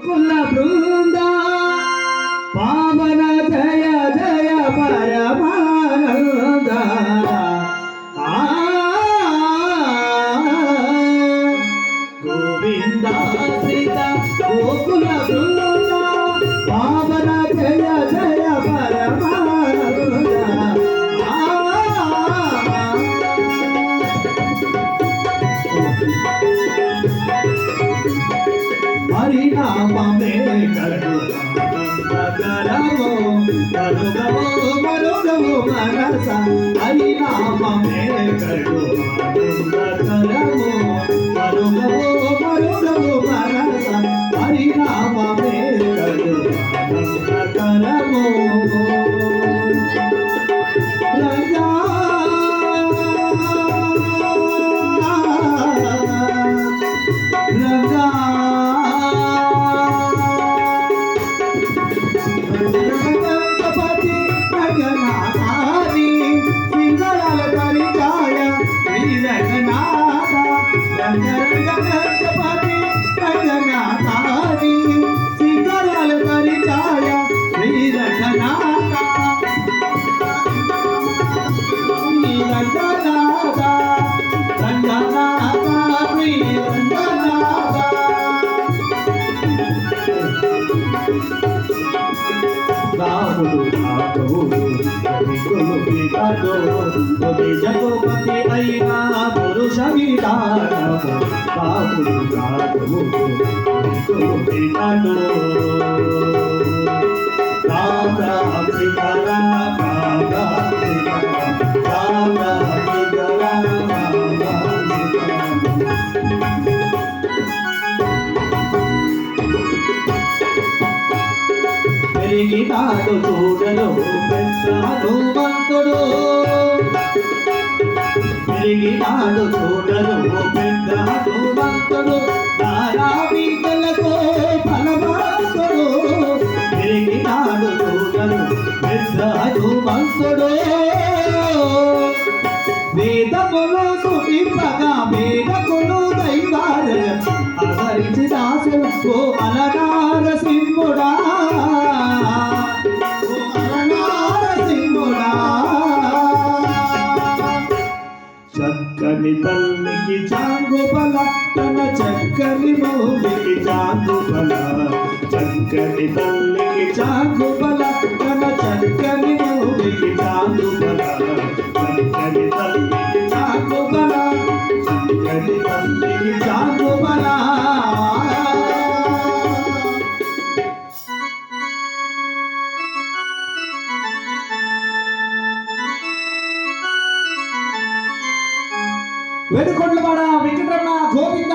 కుల బృంద పావన జయ జయ పరమానంద గోవింద శ్రీత గోకుల బృంద పావన జయ జయ పరమానంద హరినామే కరు కరమో మరుగవో మరుగవో మనస హరినామే కరు కరమో మరుగవో మరుగవో మనస హరినామే కరు కరమో రంగా రంగా జగోపతి అయినా పురుష విధానము బాబుడు కాదు పితడు పెరిగినాడు చూడను పెద్ద హనుమంతుడు పెరిగినాడు చూడను పెద్ద హనుమంతుడు నారావికలతో ఫలవంతుడు పెరిగినాడు చూడను పెద్ద హనుమంతుడు వేదములు సుటింపగా వేదములు దైవాలయ ఆదరించి దాసులు ఓ అలనార సింహుడా చక్కని తల్లికి చాంగుబల తన చక్కని మౌలికి చాంగుబల చక్కని తల్లికి చాంగుబల తన చక్కని మౌలికి చాంగుబల చక్కని తల్లికి చాంగుబల చక్కని తల్లికి చాంగుబల వెనుకొండవాడ వెంకటరమణ గోవింద